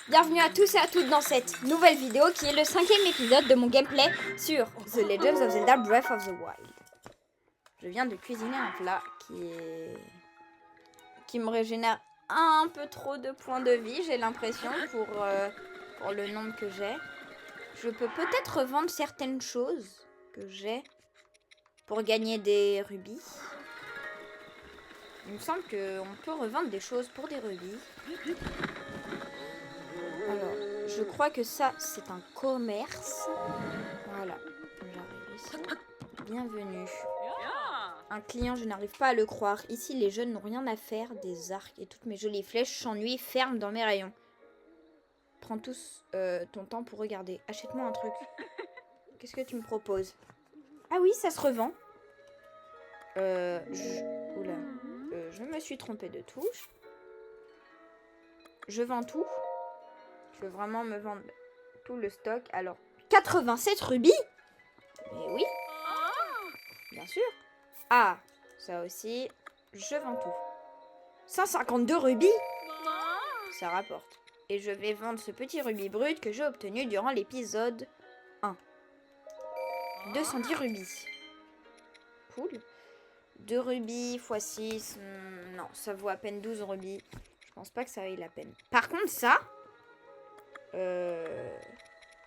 Bienvenue à tous et à toutes dans cette nouvelle vidéo qui est le 5e épisode de mon gameplay sur The Legend of Zelda Breath of the Wild. Je viens de cuisiner un plat qui me régénère un peu trop de points de vie, j'ai l'impression, pour le nombre que j'ai. Je peux peut-être revendre certaines choses que j'ai pour gagner des rubis. Il me semble qu'on peut revendre des choses pour des rubis. Alors, je crois que ça, c'est un commerce. Voilà, j'arrive ici. Bienvenue. Un client, je n'arrive pas à le croire. Ici, les jeunes n'ont rien à faire. Des arcs et toutes mes jolies flèches s'ennuient fermes dans mes rayons. Prends tous ton temps pour regarder. Achète-moi un truc. Qu'est-ce que tu me proposes? Ah oui, ça se revend. Oula. Je me suis trompée de touche. Je vends tout. Je veux vraiment me vendre tout le stock. Alors, 87 rubis? Mais oui. Bien sûr. Ah, ça aussi. Je vends tout. 152 rubis? Ça rapporte. Et je vais vendre ce petit rubis brut que j'ai obtenu durant l'épisode 1. 210 rubis. Cool. 2 rubis x 6. Non, ça vaut à peine 12 rubis. Je pense pas que ça vaille la peine. Par contre, ça...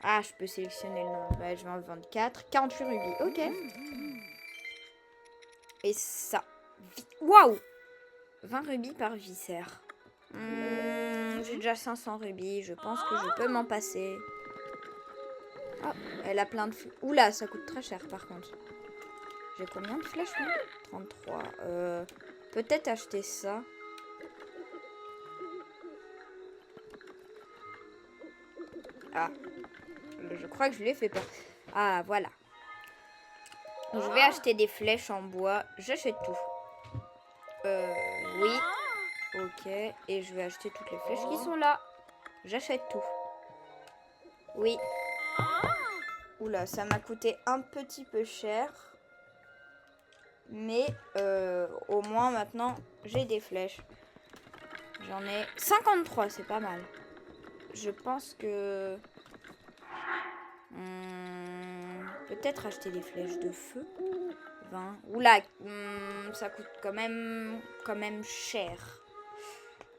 Ah, je peux sélectionner le nom. Bah, je vais en vendre 4. 48 rubis. Ok. Et ça. Waouh! 20 rubis par viscère. J'ai déjà 500 rubis. Je pense que je peux m'en passer. Oh, elle a plein de... Oula, ça coûte très cher par contre. J'ai combien de flèches moi? 33. Peut-être acheter ça. Ah. Je crois que je l'ai fait peur. Ah, voilà. Je vais acheter des flèches en bois. J'achète tout. Oui. Ok. Et je vais acheter toutes les flèches qui sont là. J'achète tout. Oui. Oula, ça m'a coûté un petit peu cher. Mais au moins maintenant, j'ai des flèches. J'en ai 53, c'est pas mal. Je pense que... peut-être acheter des flèches de feu. 20. Oula, ça coûte quand même cher.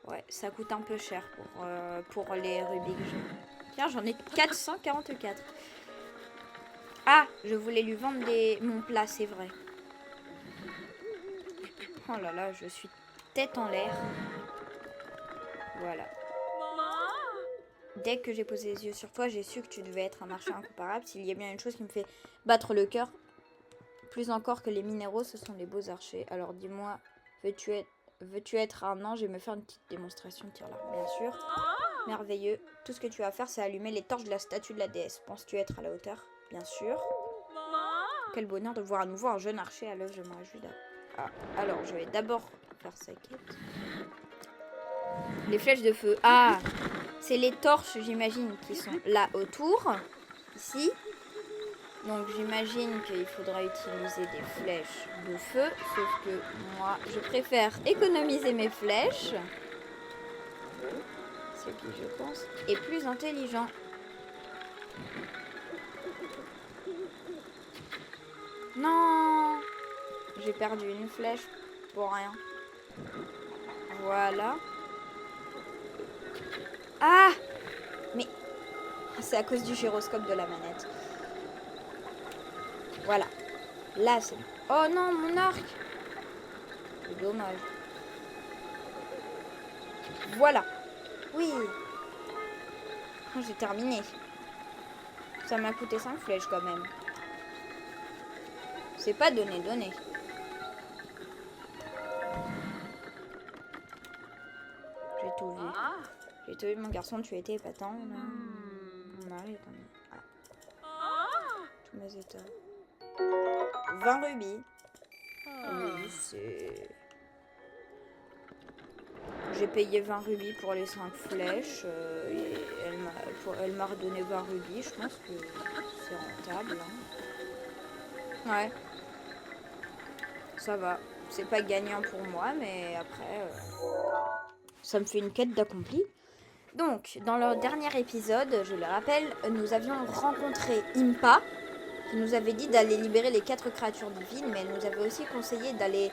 Ouais, ça coûte un peu cher pour les rubis que j'ai. Tiens, j'en ai 444. Ah, je voulais lui vendre mon plat, c'est vrai. Oh là là, je suis tête en l'air. Voilà. Dès que j'ai posé les yeux sur toi, j'ai su que tu devais être un marchand incomparable. S'il y a bien une chose qui me fait battre le cœur, plus encore que les minéraux, ce sont les beaux archers. Alors dis-moi, veux-tu être un ange et me faire une petite démonstration de tir l'arc? Bien sûr. Merveilleux. Tout ce que tu vas faire, c'est allumer les torches de la statue de la déesse. Penses-tu être à la hauteur? Bien sûr. Quel bonheur de voir à nouveau un jeune archer à l'œuvre, je me réjouis. Ah, alors, je vais d'abord faire sa quête. Les flèches de feu. Ah, c'est les torches, j'imagine, qui sont là autour. Ici. Donc, j'imagine qu'il faudra utiliser des flèches de feu. Sauf que moi, je préfère économiser mes flèches. Ce qui, je pense, est plus intelligent. Non! J'ai perdu une flèche pour rien. Voilà. Ah! Mais c'est à cause du gyroscope de la manette. Voilà. Là, c'est... Oh non, mon arc! C'est dommage. Voilà. Oui. Oh, j'ai terminé. Ça m'a coûté 5 flèches quand même. C'est pas donné. J'ai tout vu. J'ai tout vu, mon garçon, tu étais épatant. On arrive quand même. Ah. Tous mes états. 20 rubis. Oui, c'est... J'ai payé 20 rubis pour les 5 flèches. Et elle m'a redonné 20 rubis. Je pense que c'est rentable. Hein. Ouais. Ça va. C'est pas gagnant pour moi, mais après... ça me fait une quête d'accompli. Donc, dans le dernier épisode, je le rappelle, nous avions rencontré Impa, qui nous avait dit d'aller libérer les 4 créatures divines, mais elle nous avait aussi conseillé d'aller,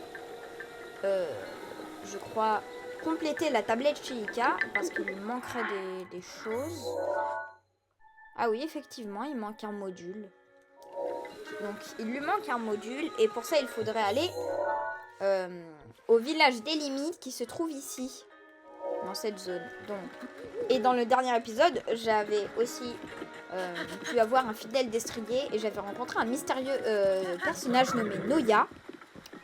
je crois, compléter la tablette Chiika, parce qu'il lui manquerait des choses. Ah oui, effectivement, il manque un module. Donc, il lui manque un module, et pour ça, il faudrait aller au village des limites qui se trouve ici, dans cette zone. Donc, et dans le dernier épisode, j'avais aussi pu avoir un fidèle destrier et j'avais rencontré un mystérieux personnage nommé Noya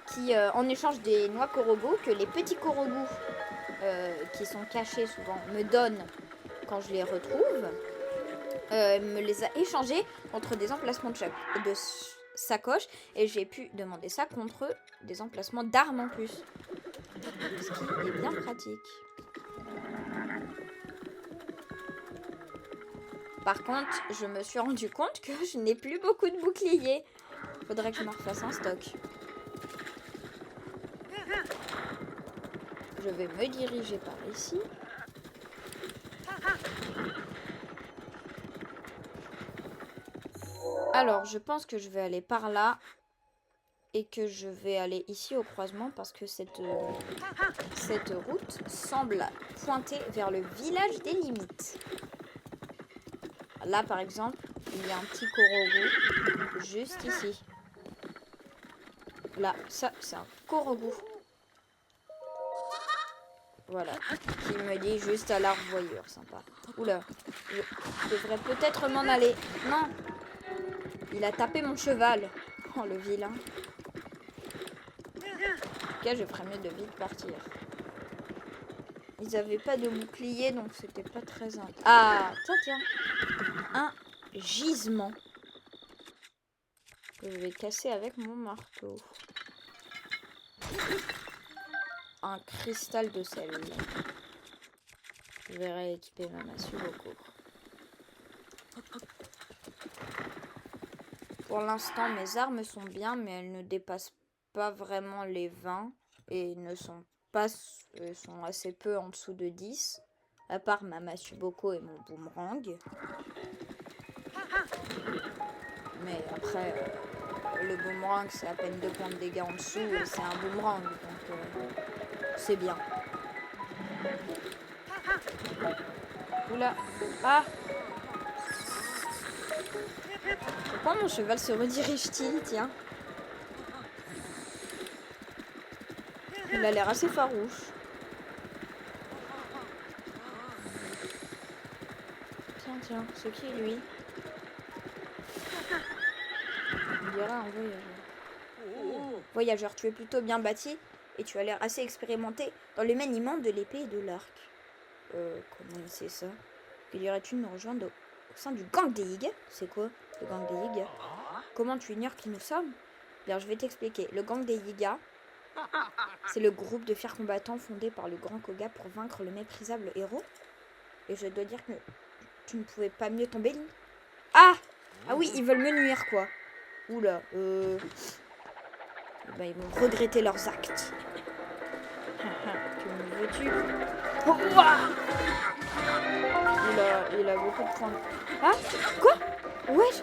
qui, en échange des noix Korogu, que les petits Korogu qui sont cachés souvent me donnent quand je les retrouve, me les a échangés contre des emplacements de sacoche et j'ai pu demander ça contre des emplacements d'armes en plus. Ce qui est bien pratique. Par contre, je me suis rendu compte que je n'ai plus beaucoup de boucliers. Faudrait que je me refasse un stock. Je vais me diriger par ici. Alors, je pense que je vais aller par là. Et que je vais aller ici au croisement parce que cette route semble pointer vers le village des limites. Là, par exemple, il y a un petit Korogu juste ici. Là, ça, c'est un Korogu. Voilà, qui me dit juste à l'arbre-voyeur, sympa. Oula, je devrais peut-être m'en aller. Non, il a tapé mon cheval. Oh, le vilain. En tout cas, je ferais mieux de vite partir. Ils avaient pas de bouclier, donc c'était pas très... Ah, tiens. Un gisement. Que je vais casser avec mon marteau. Un cristal de sel. Je vais rééquiper ma massue beaucoup. Pour l'instant, mes armes sont bien, mais elles ne dépassent pas vraiment les 20 et ne sont pas sont assez peu en dessous de 10, à part ma massue Boko et mon boomerang. Mais après, le boomerang, c'est à peine 2 points de dégâts en dessous et c'est un boomerang, donc c'est bien. Oula, ah! Pourquoi mon cheval se redirige-t-il, tiens? Il a l'air assez farouche. Tiens, c'est qui lui? On dirait un voyageur. Voyageur, tu es plutôt bien bâti et tu as l'air assez expérimenté dans le maniement de l'épée et de l'arc. Comment il sait ça? Que dirais-tu de nous rejoindre au sein du gang des Yiga? C'est quoi le gang des Yiga? Comment tu ignores qui nous sommes? Bien, je vais t'expliquer. Le gang des Yiga, c'est le groupe de fiers combattants fondé par le grand Koga pour vaincre le méprisable héros. Et je dois dire que tu ne pouvais pas mieux tomber, Link. Ah! Ah oui, ils veulent me nuire, quoi. Oula, ben, ils vont regretter leurs actes. Que me veux-tu? Oh, il a beaucoup de points. Ah? Quoi? Wesh!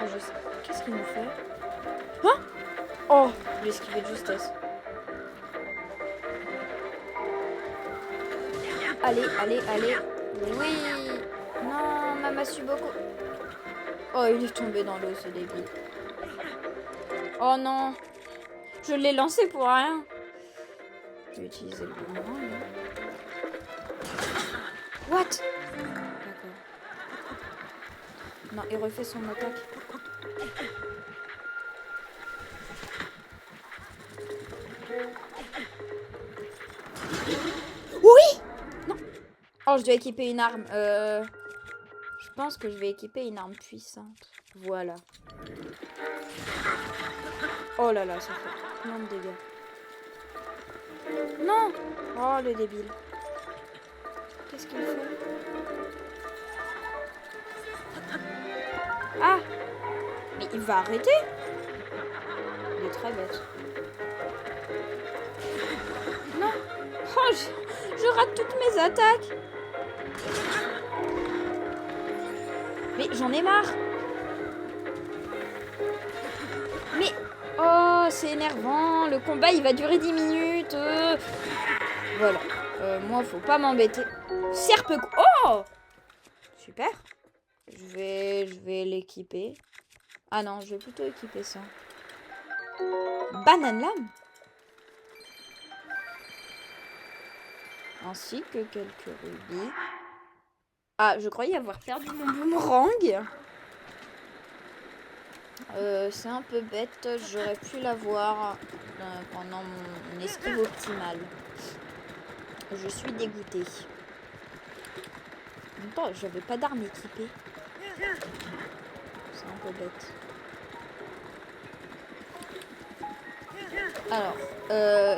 Oh, je sais. Qu'est-ce qu'il nous fait? Hein? Oh! J'ai esquivé de justesse. Allez. Oui! Non, ma massue beaucoup. Oh, il est tombé dans l'eau, ce débile. Oh non! Je l'ai lancé pour rien. Je vais utiliser le boomerang. What? D'accord. Non, il refait son attaque. Oui! Non! Oh, je dois équiper une arme. Je pense que je vais équiper une arme puissante. Voilà. Oh là là, ça fait plein de dégâts. Non! Oh, le débile. Qu'est-ce qu'il fait? Ah! Mais il va arrêter? Il est très bête. Non! Oh, je rate toutes mes attaques! Mais j'en ai marre. Mais... Oh, c'est énervant. Le combat, il va durer 10 minutes. Voilà. Moi, faut pas m'embêter. Serpe... Oh! Super. Je vais l'équiper. Ah non, je vais plutôt équiper ça. Banane lame. Ainsi que quelques rubis. Ah, je croyais avoir perdu mon boomerang. C'est un peu bête. J'aurais pu l'avoir pendant mon esquive optimale. Je suis dégoûtée. En même temps, j'avais pas d'arme équipée. C'est un peu bête. Alors,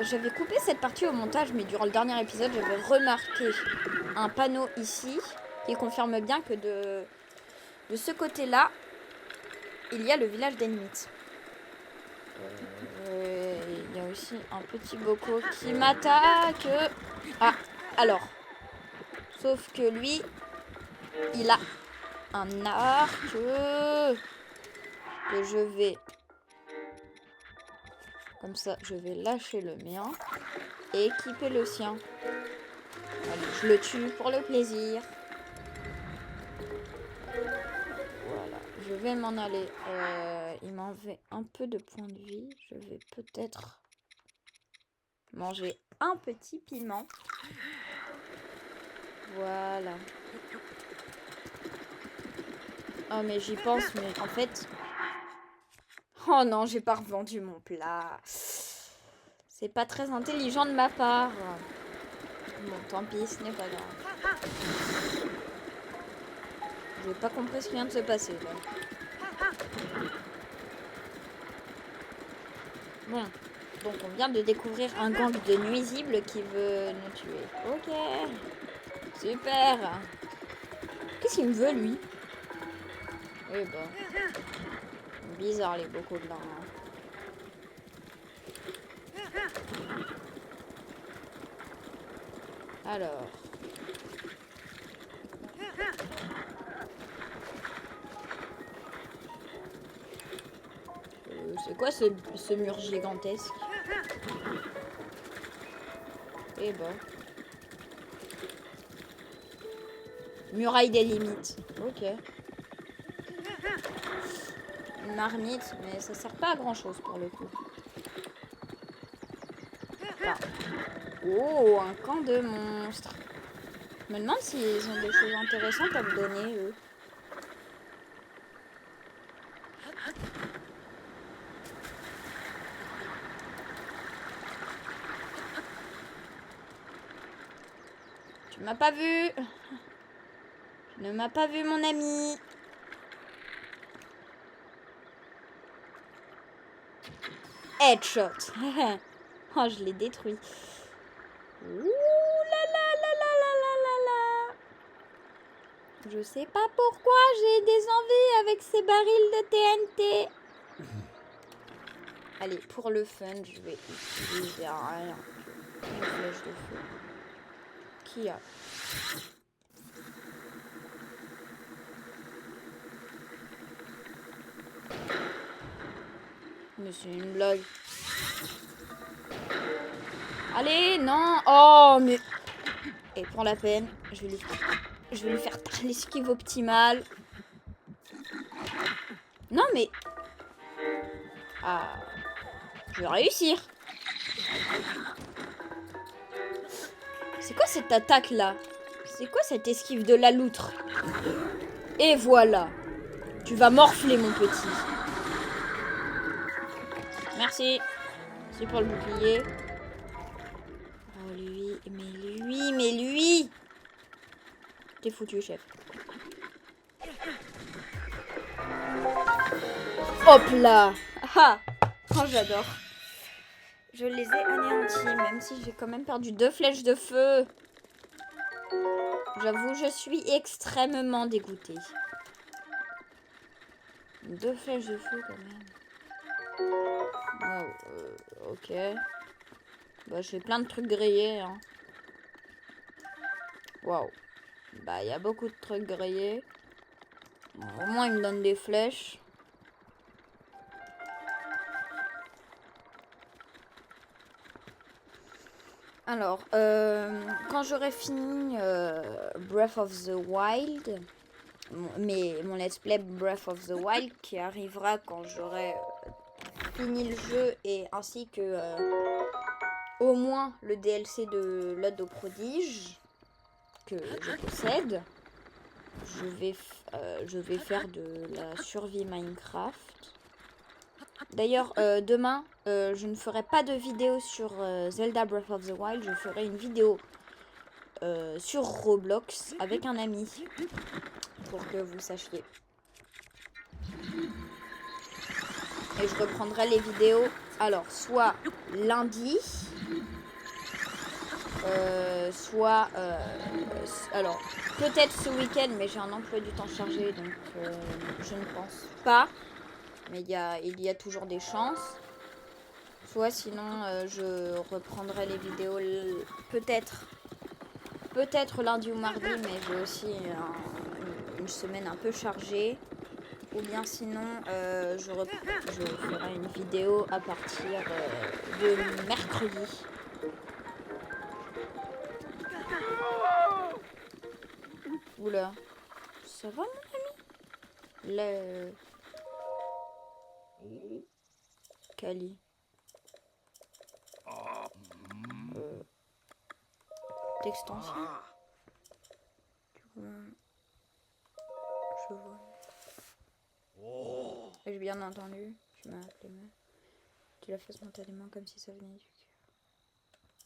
j'avais coupé cette partie au montage, mais durant le dernier épisode, j'avais remarqué un panneau ici qui confirme bien que de ce côté-là, il y a le village d'Enmit. Il y a aussi un petit boco qui m'attaque. Ah, alors. Sauf que lui, il a un arc que je vais... Comme ça, je vais lâcher le mien et équiper le sien. Allez, je le tue pour le plaisir. Voilà, je vais m'en aller. Il m'enlevait un peu de points de vie. Je vais peut-être manger un petit piment. Voilà. Oh, mais j'y pense, mais en fait... Oh non, j'ai pas revendu mon plat. C'est pas très intelligent de ma part. Bon, tant pis, ce n'est pas grave. J'ai pas compris ce qui vient de se passer, là. Bon, donc on vient de découvrir un gang de nuisibles qui veut nous tuer. Ok, super. Qu'est-ce qu'il me veut, lui? Eh ben, bizarre les bocaux de là. Alors. C'est quoi ce mur gigantesque? Eh ben. Muraille des limites. Ok. Une marmite, mais ça sert pas à grand chose pour le coup. Enfin. Oh, un camp de monstres. Je me demande s'ils ont des choses intéressantes à me donner, eux. Tu m'as pas vu. Tu ne m'as pas vu, mon ami. Headshot. Oh, je l'ai détruit. Ouh là là là là là là là là. Je sais pas pourquoi j'ai des envies avec ces barils de TNT. Allez, pour le fun, je vais utiliser rien. Une flèche de feu. Qui a? Mais c'est une blague. Allez, non. Oh, mais... Et pour la peine, je vais lui faire l'esquive optimale. Non, mais... Ah... Je vais réussir. C'est quoi cette attaque-là? C'est quoi cette esquive de la loutre? Et voilà. Tu vas morfler, mon petit. Merci. C'est pour le bouclier. Oh, lui. Mais lui. T'es foutu, chef. Hop là. Ah. Oh, j'adore. Je les ai anéantis, même si j'ai quand même perdu 2 flèches de feu. J'avoue, je suis extrêmement dégoûtée. 2 flèches de feu, quand même. Wow, ok. Bah, j'ai plein de trucs grillés, hein. Waouh. Bah, il y a beaucoup de trucs grillés. Bon, au moins, il me donne des flèches. Alors, quand j'aurai fini Breath of the Wild, mon let's play Breath of the Wild qui arrivera quand j'aurai fini le jeu et ainsi que au moins le DLC de l'Ode aux prodiges que je possède, je vais faire de la survie Minecraft. D'ailleurs, demain, je ne ferai pas de vidéo sur Zelda Breath of the Wild. Je ferai une vidéo sur Roblox avec un ami. Pour que vous sachiez. Et je reprendrai les vidéos, alors, soit lundi, soit... alors, peut-être ce week-end, mais j'ai un emploi du temps chargé, donc je ne pense pas. Mais il y a toujours des chances. Soit sinon, je reprendrai les vidéos peut-être lundi ou mardi, mais j'ai aussi une semaine un peu chargée. Ou bien sinon, je ferai une vidéo à partir de mercredi. Oula, ça va mon ami? Le... Kali. D'extension. Je vois. Ai-je bien entendu? Tu m'as appelé meuf. Tu la fais spontanément comme si ça venait du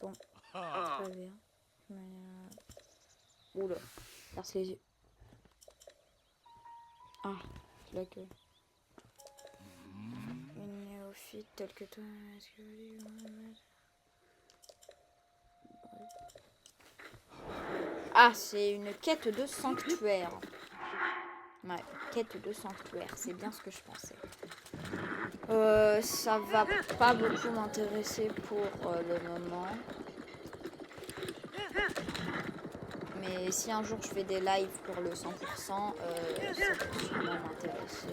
cœur. Bon, très bien. Oula, perce les yeux. Ah, là que. Une néophyte telle que toi, est-ce que ah, c'est une quête de sanctuaire. Ouais, quête de sanctuaire, c'est bien ce que je pensais. Ça va pas beaucoup m'intéresser pour le moment. Mais si un jour je fais des lives pour le 100%, ça peut sûrement m'intéresser.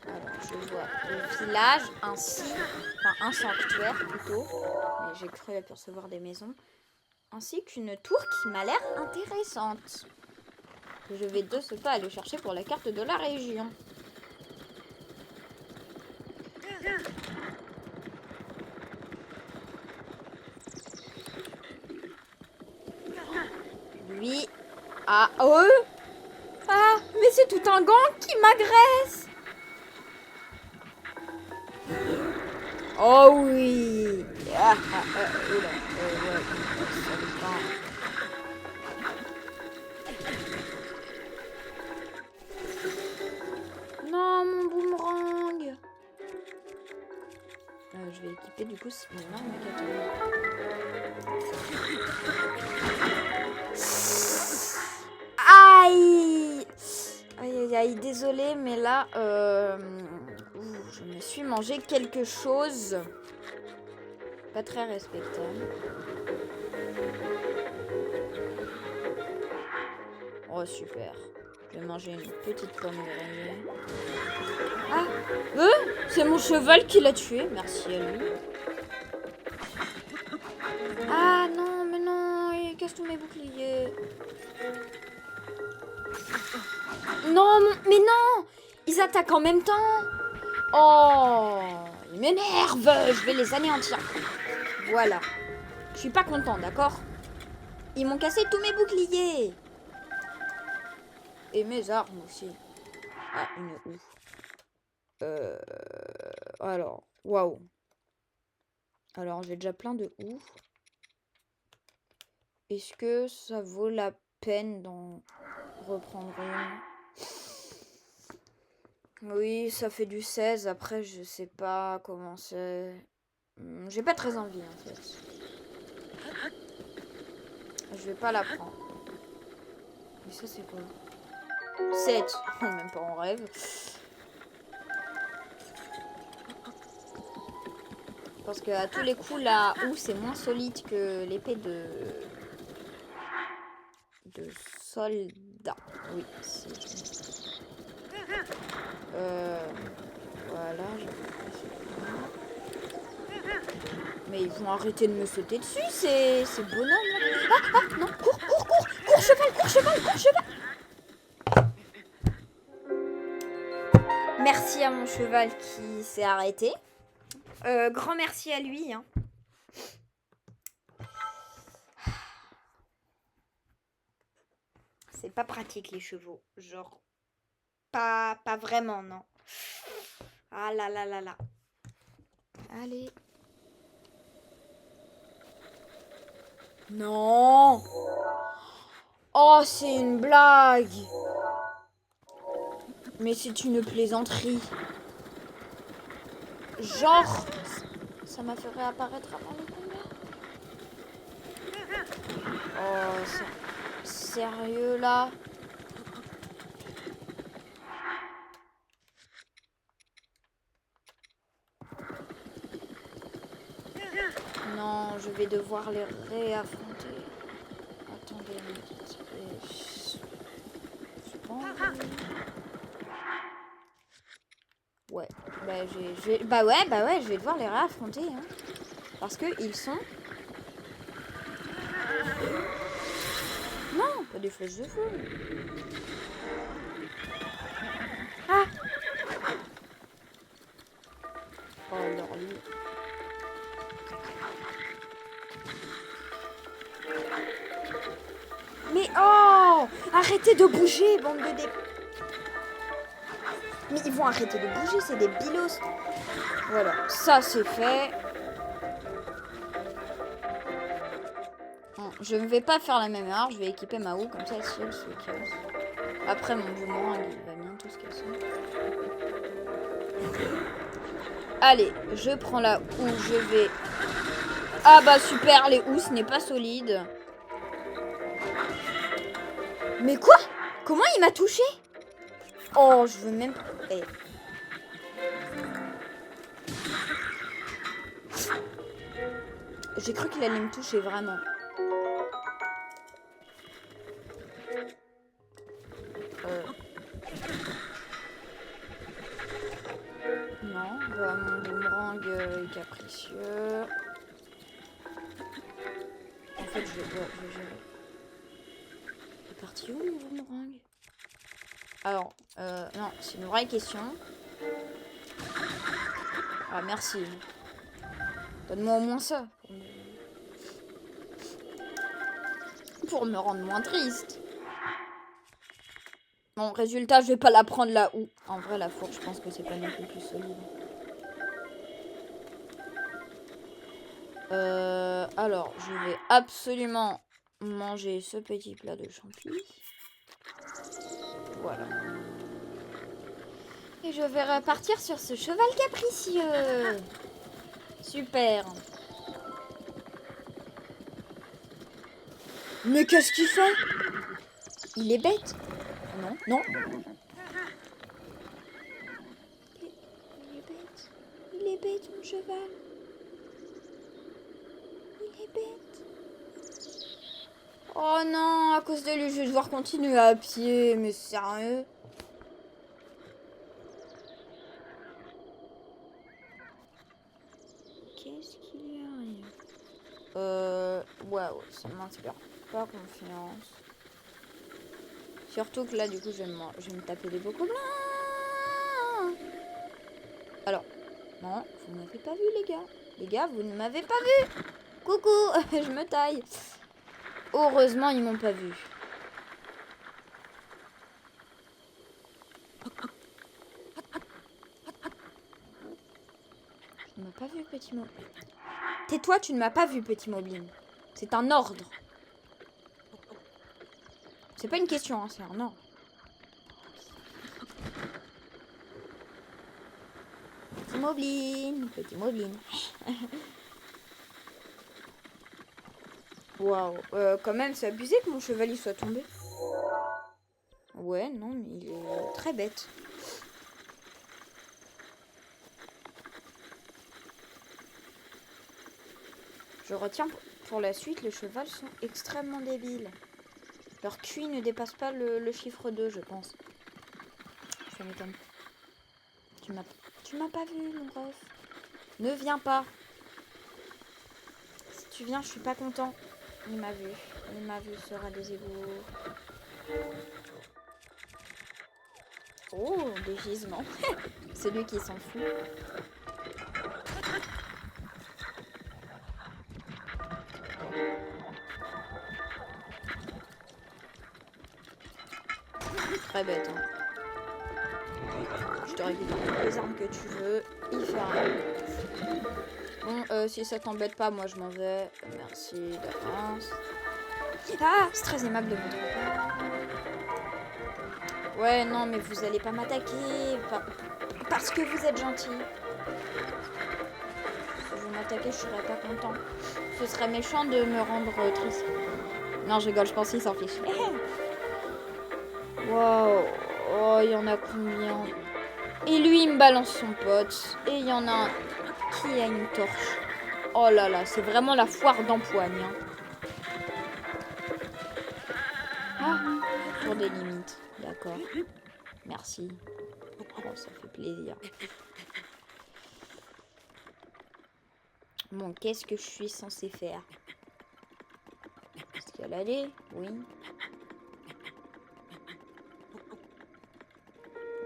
Alors, je vois le village ainsi, enfin un sanctuaire plutôt, mais j'ai cru apercevoir des maisons, ainsi qu'une tour qui m'a l'air intéressante. Que je vais de ce pas aller chercher pour la carte de la région. Lui, ah, oh, ah, mais c'est tout un gang qui m'agresse. Oh oui. Ah, oula, ouais, ça dépend. Non, mon boomerang. Je vais équiper du coup mon arme Aïe. Aïe aïe aïe, désolé, mais là, je me suis mangé quelque chose pas très respectable. Oh super, je vais manger une petite pomme d'oreiller. Ah, c'est mon cheval qui l'a tué, merci à lui. Ah non, mais non, il casse tous mes boucliers. Non, mais non, ils attaquent en même temps. Oh, ils m'énervent, je vais les anéantir. Voilà, je suis pas content, d'accord? Ils m'ont cassé tous mes boucliers. Et mes armes aussi. Ah, une ouf. Alors, waouh. Alors, j'ai déjà plein de ouf. Est-ce que ça vaut la peine d'en reprendre une? Oui, ça fait du 16. Après, je sais pas comment c'est. J'ai pas très envie, en fait. Je vais pas la prendre. Mais ça, c'est quoi? 7. Même pas en rêve. Parce que à tous les coups, là où c'est moins solide que l'épée de soldats. Oui, c'est... Voilà, mais ils vont arrêter de me sauter dessus, c'est bonhomme là. Ah, non, cours, cheval. Merci à mon cheval qui s'est arrêté. Grand merci à lui. Hein. C'est pas pratique les chevaux. Genre, pas vraiment, non. Ah là là là là. Allez. Non. Oh, c'est une blague. Mais c'est une plaisanterie. Genre, ça m'a fait réapparaître avant le combat. Oh, sérieux là? Non, je vais devoir les réaffronter. Attendez une minute. Ouais, bah ouais, je vais devoir les réaffronter. Hein. Parce que ils sont... Non, pas des flèches de feu. Ah! Oh, alors lui... Mais oh! Arrêtez de bouger, bande de dé... Mais ils vont arrêter de bouger, c'est des bilos. Voilà, ça c'est fait. Bon, je ne vais pas faire la même erreur, je vais équiper ma houe, comme ça si elle se casse. Après mon boomerang, il va bientôt se casser. Allez, je prends la houe, je vais... Ah bah super, les houes, ce n'est pas solide. Mais quoi? Comment il m'a touché? Oh, je veux même... Hey. J'ai cru qu'il allait me toucher, vraiment. Non, bah, mon boomerang est capricieux. En fait, je vais gérer. Il est parti où, mon boomerang? Alors, non, c'est une vraie question. Ah, merci. Donne-moi au moins ça. Pour me rendre moins triste. Bon, résultat, je vais pas la prendre là où. En vrai, la fourche, je pense que c'est pas non plus solide. Alors, je vais absolument manger ce petit plat de champignons. Voilà. Et je vais repartir sur ce cheval capricieux. Super. Mais qu'est-ce qu'il fait? Il est bête. Non, non. Il est bête. Il est bête, mon cheval. Il est bête. Oh non, à cause de lui, je vais devoir continuer à pied. Mais sérieux? Qu'est-ce qu'il y a? Waouh, ça m'inspire pas confiance. Surtout que là, du coup, je vais me taper des bocaux blancs. Alors, non, vous ne m'avez pas vu, les gars. Les gars, vous ne m'avez pas vu. Coucou, je me taille. Heureusement, ils m'ont pas vu. Tu ne m'as pas vu, petit mot. Tais-toi, tu ne m'as pas vu, petit Moblin. C'est un ordre. C'est pas une question, hein, c'est un ordre. Petit Moblin, petit Moblin. Waouh, quand même, c'est abusé que mon cheval soit tombé. Ouais, non, mais il est très bête. Je retiens pour la suite, les chevals sont extrêmement débiles. Leur QI ne dépasse pas le chiffre 2, je pense. Ça m'étonne. Tu m'as pas vu, mon ref. Ne viens pas. Si tu viens, je suis pas content. Il m'a vu. Il m'a vu, sera des égouts. Oh, des gisements. C'est lui qui s'en fout. Très bête, hein. Je te récupère toutes les armes que tu veux. Il fait rien. Bon, si ça t'embête pas, moi je m'en vais. Merci d'avance. Ah, c'est très aimable de votre part. Ouais, non, mais vous allez pas m'attaquer. Parce que vous êtes gentil. Si vous m'attaquez, je serais pas content. Ce serait méchant de me rendre triste. Non, je rigole, je pense qu'il s'en fiche. Wow. Oh, il y en a combien? Et lui, il me balance son pote. Et il y en a un qui a une torche. Oh là là, c'est vraiment la foire d'empoigne. Hein. Ah, pour des limites. D'accord. Merci. Oh, ça fait plaisir. Bon, qu'est-ce que je suis censée faire? Escalader? Oui.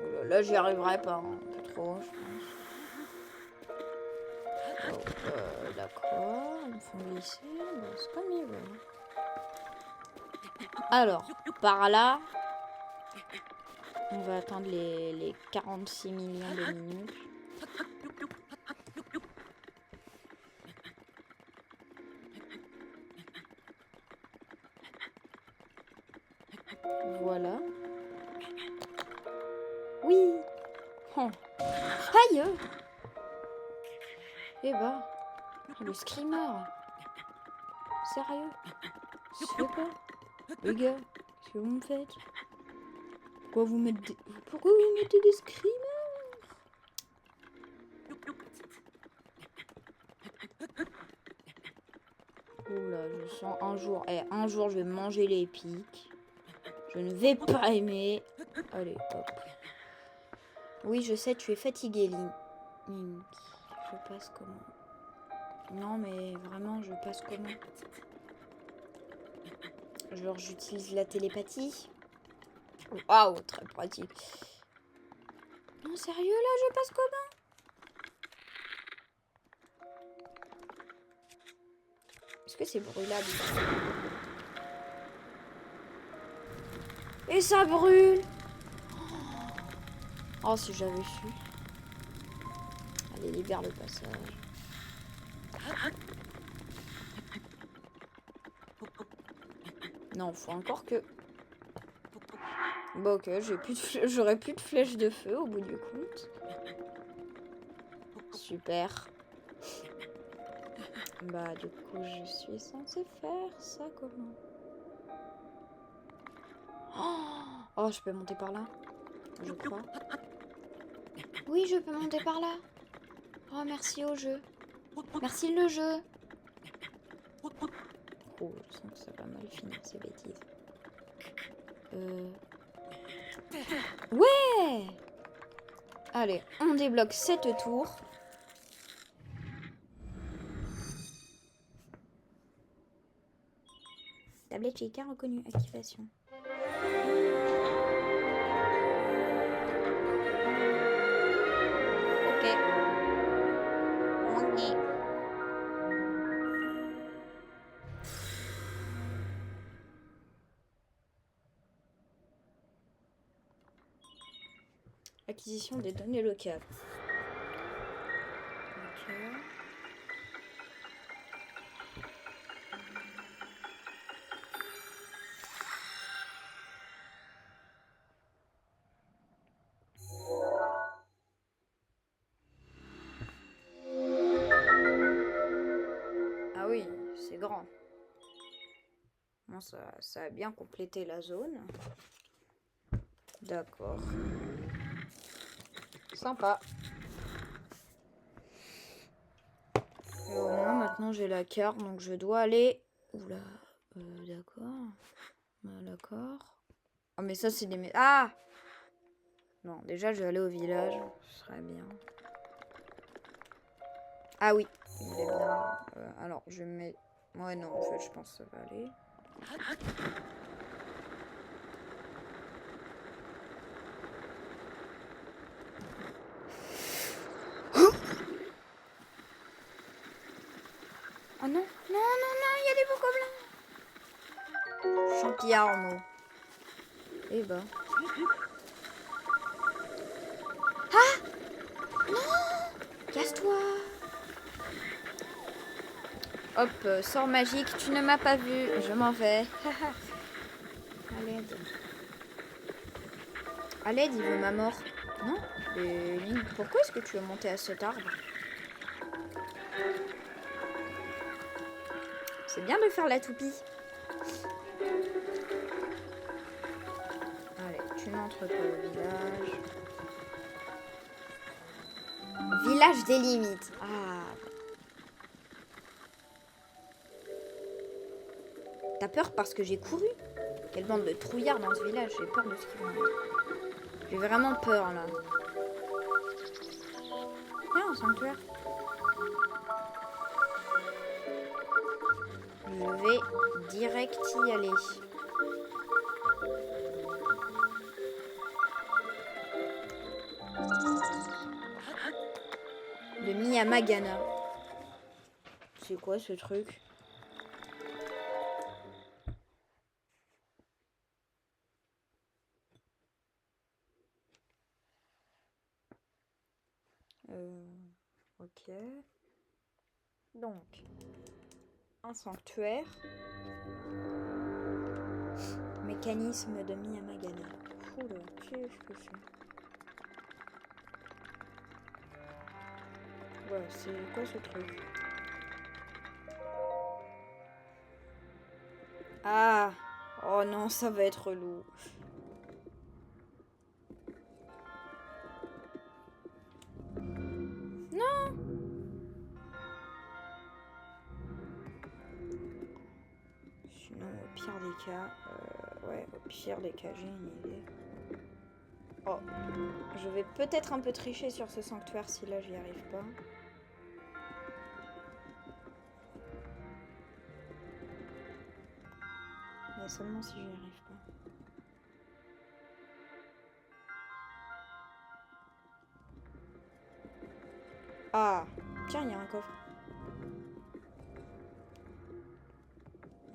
Oh là là, j'y arriverai pas. Hein. Un peu trop, je pense. Oh, d'accord. Ils me font glisser. Bon, c'est comme ils veulent. Alors, par là, on va attendre les 46 millions de minutes. Voilà. Oui. Oh. Aïe. Eh bah. Le screamer. Sérieux. Je sais pas. Les gars, qu'est-ce que vous me faites? Pourquoi vous mettez des screamers? Oula, je sens un jour. Un jour, je vais manger les pics. Je ne vais pas aimer. Allez, hop. Oui, je sais, tu es fatigué, Link. Je passe comment? Non, mais vraiment, je passe comment? Genre, j'utilise la télépathie. Waouh, très pratique. Non, sérieux, là, je passe comment? Est-ce que c'est brûlable? Et ça brûle! Oh, si j'avais su. Allez, libère le passage. Non, faut encore que... Bon, ok, j'aurais plus de flèches de feu au bout du compte. Super. Bah, du coup, je suis censée faire ça comment? Oh, je peux monter par là? Je crois. Oui, je peux monter par là. Oh, merci au jeu. Merci le jeu. Oh, je sens que ça va mal finir ces bêtises. Ouais! Allez, on débloque cette tour. Tablette Chica reconnue. Activation. Ok. On y est. Acquisition des données locales. Ok. Ah oui, c'est grand. Bon, ça a bien complété la zone. D'accord. Sympa. Et au moins, maintenant, j'ai la carte, donc je dois aller... Oula, d'accord. D'accord. Oh, mais ça, c'est des... Ah! Bon, déjà, je vais aller au village. Ce serait bien. Ah oui. Il est bien. Alors, je vais mettre... Ouais, non, en fait, je pense que ça va aller. Oh non, non, non, non, il y a des beaux gobelins. Champillarmo. Eh ben. Ah! Non! Casse-toi! Hop, sort magique, tu ne m'as pas vu, je m'en vais. À l'aide. À l'aide, il veut ma mort. Non? Mais Link, pourquoi est-ce que tu veux monter à cet arbre? C'est bien de faire la toupie. Allez, tu n'entres pas au village. Village des limites. Ah. T'as peur parce que j'ai couru? Quelle bande de trouillards dans ce village. J'ai peur de ce qu'ils vont être. J'ai vraiment peur là. Viens, un sanctuaire. Je vais direct y aller. De Miyamagana. C'est quoi ce truc? Ok. Donc, un sanctuaire. Mécanisme de Miyamagana. Oula, qu'est-ce que c'est? Ouais, c'est quoi ce truc? Ah! Oh non, ça va être relou. Non! Sinon, au pire des cas... ouais, au pire des cas, j'ai une idée. Oh, je vais peut-être un peu tricher sur ce sanctuaire si là j'y arrive pas. Mais seulement si j'y arrive pas. Ah, tiens, il y a un coffre.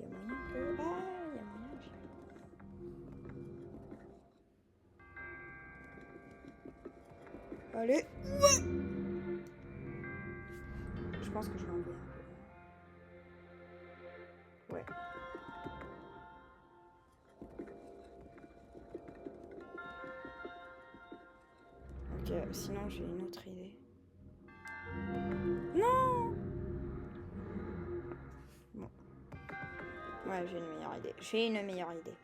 Il y a moyen que... Ah, il y a moyen que... Allez, ouais. Je pense que je vais enlever un peu. Ouais. Ok, sinon j'ai une autre idée. Non! Bon. Ouais, j'ai une meilleure idée. J'ai une meilleure idée.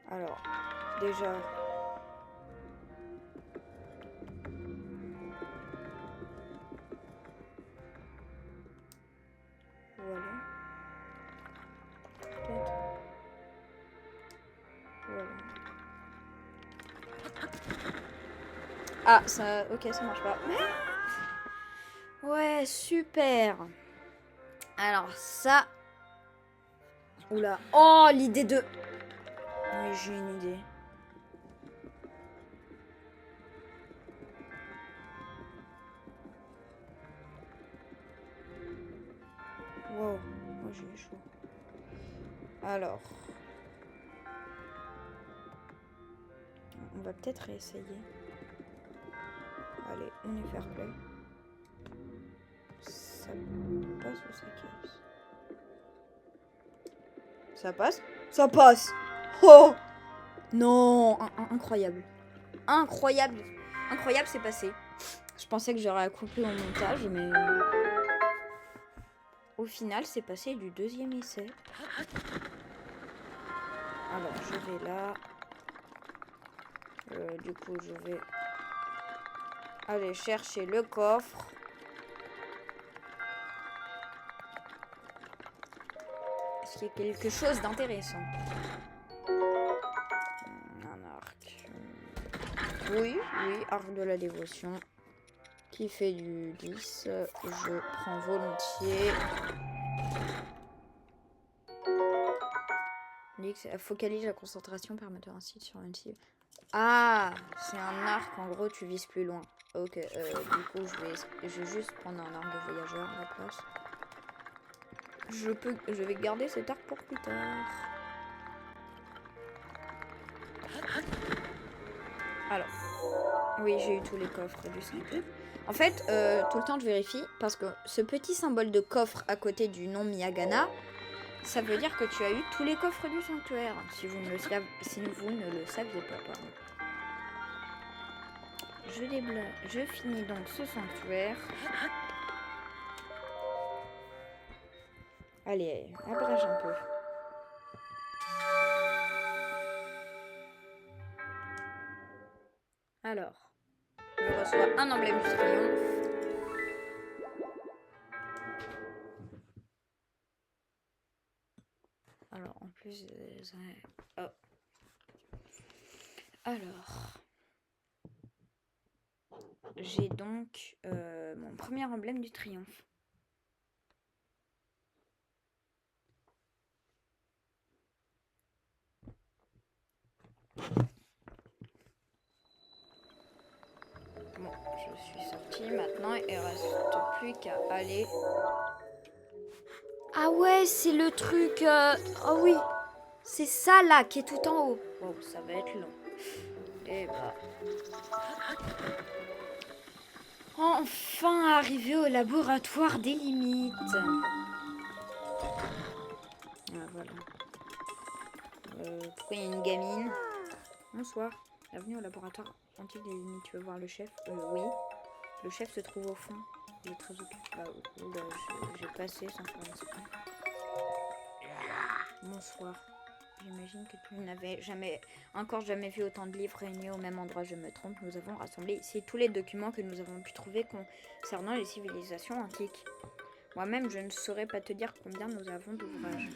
Alors, déjà... Voilà. Peut-être. Voilà. Ah, ça... Ok, ça marche pas. Ouais, super. Alors, ça... Oula. Oh, l'idée de... Oui, j'ai une idée. Wow. Moi, j'ai chaud. Alors... On va peut-être réessayer. Allez, on est fair play. Ça passe ou ça casse? Ça passe? Ça passe! Oh! Non! Incroyable. Incroyable. Incroyable, c'est passé. Je pensais que j'aurais à couper au montage, mais... Au final, c'est passé du deuxième essai. Alors, je vais là. Du coup, je vais aller chercher le coffre. ce qui est quelque chose d'intéressant. Un arc. Oui, arc de la dévotion. Qui fait du 10. Je prends volontiers. Lix focalise la concentration permettant ainsi sur une cible. Ah, c'est un arc, en gros tu vises plus loin. Ok, du coup je vais juste prendre un arc de voyageur à la place. Je vais garder cet arc pour plus tard. Alors, oui, j'ai eu tous les coffres du sanctuaire. En fait, tout le temps je vérifie parce que ce petit symbole de coffre à côté du nom Miyagana, ça veut dire que tu as eu tous les coffres du sanctuaire. Si vous ne le saviez pas, pardon. Je finis donc ce sanctuaire. Allez, abrège un peu. Alors, je reçois un emblème du triomphe. Alors, en plus... oh. Alors... J'ai donc mon premier emblème du triomphe. Bon, je suis sortie maintenant. Il reste plus qu'à aller... Ah ouais, c'est le truc... Oh oui, c'est ça là qui est tout en haut. Oh, ça va être long. Et bah... Enfin arrivé au laboratoire des limites. Ah, voilà. Pourquoi il y a une gamine? Bonsoir. Bienvenue au laboratoire antique des limites. Tu veux voir le chef? Oui. Le chef se trouve au fond. Il est très occupé. J'ai passé sans faire exprès. Bonsoir. J'imagine que tu n'avais jamais vu autant de livres réunis au même endroit. Je me trompe, nous avons rassemblé ici tous les documents que nous avons pu trouver concernant les civilisations antiques. Moi-même, je ne saurais pas te dire combien nous avons d'ouvrages.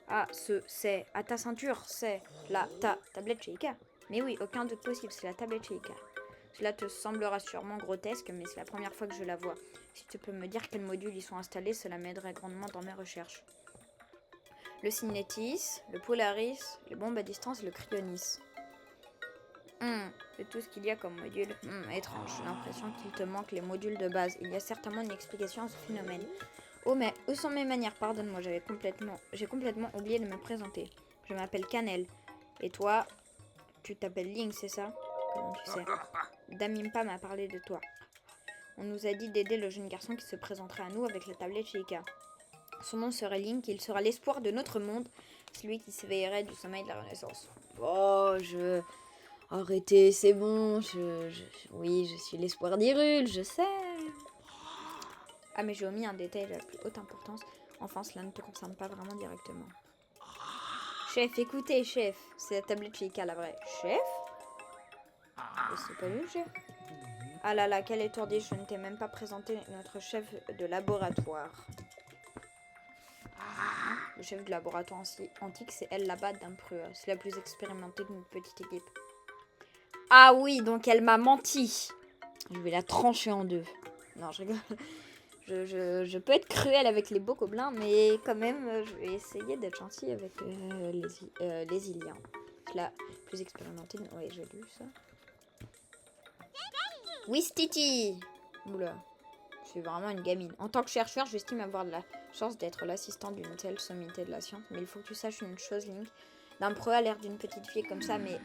Ah, c'est à ta ceinture, c'est ta tablette chez Ika. Mais oui, aucun doute possible, c'est la tablette chez Ika. Cela te semblera sûrement grotesque, mais c'est la première fois que je la vois. Si tu peux me dire quels modules y sont installés, cela m'aiderait grandement dans mes recherches. Le Cinétis, le Polaris, les bombes à distance et le Cryonis. C'est tout ce qu'il y a comme module. Étrange, j'ai l'impression qu'il te manque les modules de base. Il y a certainement une explication à ce phénomène. Oh mais, où sont mes manières? Pardonne-moi, j'ai complètement oublié de me présenter. Je m'appelle Cannelle. Et toi, tu t'appelles Link, c'est ça? Comment tu sais? Damimpa m'a parlé de toi. On nous a dit d'aider le jeune garçon qui se présenterait à nous avec la tablette chez Ika. Son nom serait Link, il sera l'espoir de notre monde, celui qui s'éveillerait du sommeil de la Renaissance. Oh, Arrêtez, c'est bon, oui, je suis l'espoir d'Hyrule, je sais. Ah, mais j'ai omis un détail de la plus haute importance. Enfin, cela ne te concerne pas vraiment directement. Chef, écoutez, chef, c'est la tablette chez Ika, la vraie. Chef? C'est pas lui, le chef? Ah là là, quel étourdi, je ne t'ai même pas présenté notre chef de laboratoire. Le chef du laboratoire antique, c'est elle là-bas d'Imprua. C'est la plus expérimentée de notre petite équipe. Ah oui, donc elle m'a menti. Je vais la trancher en deux. Non, je rigole. Je peux être cruelle avec les beaux gobelins, mais quand même, je vais essayer d'être gentille avec les Iliens. La plus expérimentée. Oui, j'ai lu ça. Wistiti. Oula. Je suis vraiment une gamine. En tant que chercheur, j'estime avoir de la chance d'être l'assistant d'une telle sommité de la science. Mais il faut que tu saches une chose, Link. D'Imprua a l'air d'une petite fille comme ça, mais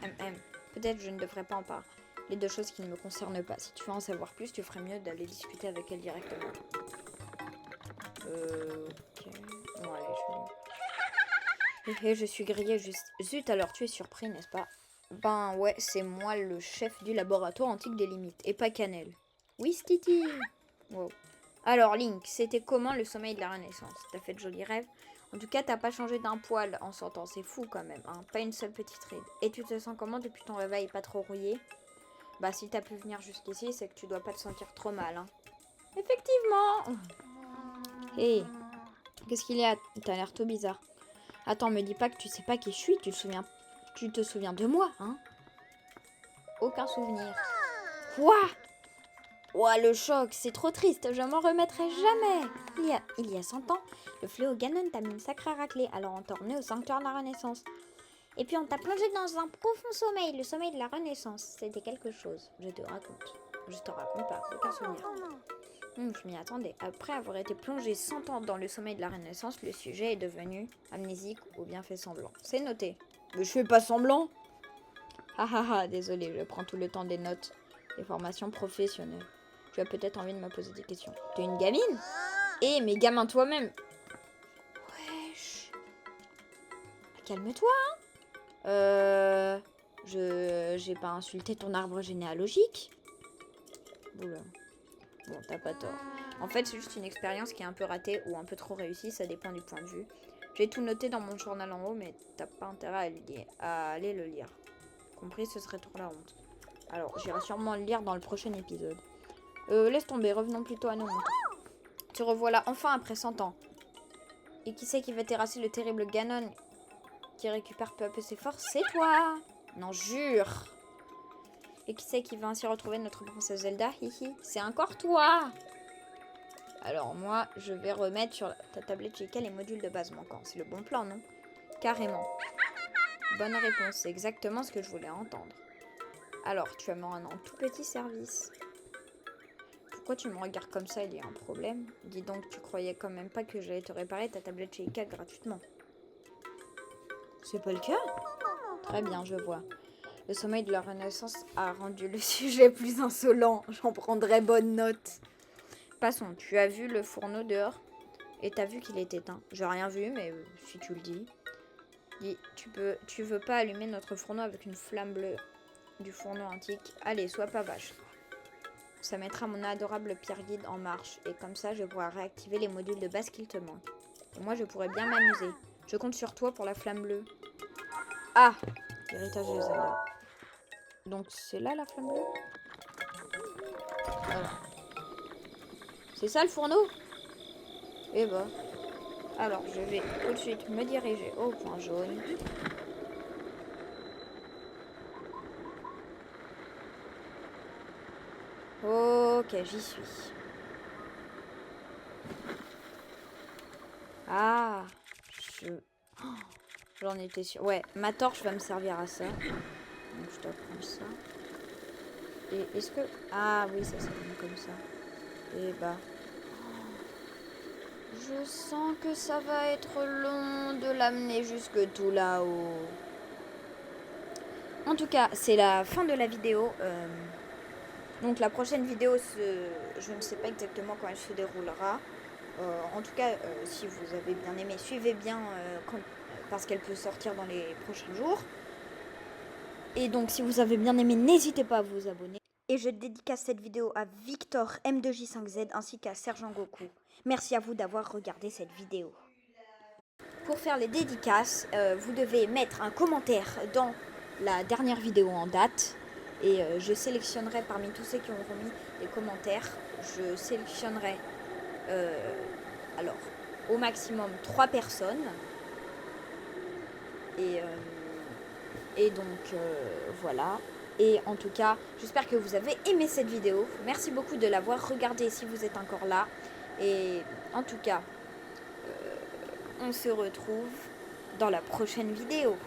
peut-être je ne devrais pas en parler. Les deux choses qui ne me concernent pas. Si tu veux en savoir plus, tu ferais mieux d'aller discuter avec elle directement. Ok. Bon, allez, je suis grillée juste. Zut, alors tu es surpris, n'est-ce pas? Ben ouais, c'est moi le chef du laboratoire antique des limites. Et pas Cannelle. Oui, Stiti. Wow. Alors, Link, c'était comment le sommeil de la Renaissance? T'as fait de jolis rêves? En tout cas, t'as pas changé d'un poil en sortant. C'est fou quand même, hein? Pas une seule petite ride. Et tu te sens comment depuis ton réveil? Pas trop rouillé? Bah, si t'as pu venir jusqu'ici, c'est que tu dois pas te sentir trop mal, hein? Effectivement! Hé! Qu'est-ce qu'il y a? T'as l'air tout bizarre. Attends, me dis pas que tu sais pas qui je suis. Tu te souviens de moi, hein? Aucun souvenir. Quoi? Ouah, le choc, c'est trop triste, je m'en remettrai jamais. Il y a 100 ans, le fléau Ganon t'a mis une sacrée raclée, alors on t'a emmené au sanctuaire de la Renaissance. Et puis on t'a plongé dans un profond sommeil, le sommeil de la Renaissance. C'était quelque chose, je te raconte. Je te raconte pas, aucun souvenir. Je m'y attendais. Après avoir été plongé 100 ans dans le sommeil de la Renaissance, le sujet est devenu amnésique ou bien fait semblant. C'est noté. Mais je fais pas semblant. Ah ah ah, désolé, je prends tout le temps des notes, des formations professionnelles. Tu as peut-être envie de me poser des questions. T'es une gamine? Eh, mais gamin toi-même. Wesh. Calme-toi, hein. J'ai pas insulté ton arbre généalogique. Oula. Bon, t'as pas tort. En fait, c'est juste une expérience qui est un peu ratée ou un peu trop réussie, ça dépend du point de vue. J'ai tout noté dans mon journal en haut, mais t'as pas intérêt à aller le lire. Compris, ce serait trop la honte. Alors, j'irai sûrement le lire dans le prochain épisode. Laisse tomber, revenons plutôt à nos moutons. Te revoilà enfin après 100 ans. Et qui c'est qui va terrasser le terrible Ganon qui récupère peu à peu ses forces? C'est toi! Non, jure! Et qui c'est qui va ainsi retrouver notre princesse Zelda? Hihi, c'est encore toi! Alors moi, je vais remettre sur ta tablette GK les modules de base manquants. C'est le bon plan, non? Carrément. Bonne réponse, c'est exactement ce que je voulais entendre. Alors, tu vas me rendre un tout petit service. Pourquoi tu me regardes comme ça? Il y a un problème. Dis donc, tu croyais quand même pas que j'allais te réparer ta tablette chez IKEA gratuitement. C'est pas le cas? Très bien, je vois. Le sommeil de la Renaissance a rendu le sujet plus insolent. J'en prendrai bonne note. Passons, tu as vu le fourneau dehors? Et t'as vu qu'il est éteint? J'ai rien vu, mais si tu le dis. Dis, tu veux pas allumer notre fourneau avec une flamme bleue du fourneau antique? Allez, sois pas vache. Ça mettra mon adorable pierre guide en marche. Et comme ça, je pourrai réactiver les modules de base qu'il te manquent. Et moi, je pourrais bien m'amuser. Je compte sur toi pour la flamme bleue. Ah! L'héritage de Zelda. Donc, c'est là la flamme bleue? Voilà. C'est ça le fourneau? Eh bah. Alors, je vais tout de suite me diriger au point jaune. Ok, j'y suis. Ah, j'en étais sûre. Ouais, ma torche va me servir à ça. Donc je dois prendre ça. Et est-ce que... Ah oui, ça s'allume comme ça. Et bah... Je sens que ça va être long de l'amener jusque tout là-haut. En tout cas, c'est la fin de la vidéo. Donc la prochaine vidéo, je ne sais pas exactement quand elle se déroulera. En tout cas, si vous avez bien aimé, suivez bien parce qu'elle peut sortir dans les prochains jours. Et donc si vous avez bien aimé, n'hésitez pas à vous abonner. Et je dédicace cette vidéo à Victor M2J5Z ainsi qu'à Sergent Goku. Merci à vous d'avoir regardé cette vidéo. Pour faire les dédicaces, vous devez mettre un commentaire dans la dernière vidéo en date. Et je sélectionnerai parmi tous ceux qui ont remis des commentaires, je sélectionnerai alors au maximum 3 personnes. Et donc voilà. Et en tout cas, j'espère que vous avez aimé cette vidéo. Merci beaucoup de l'avoir regardée si vous êtes encore là. Et en tout cas, on se retrouve dans la prochaine vidéo.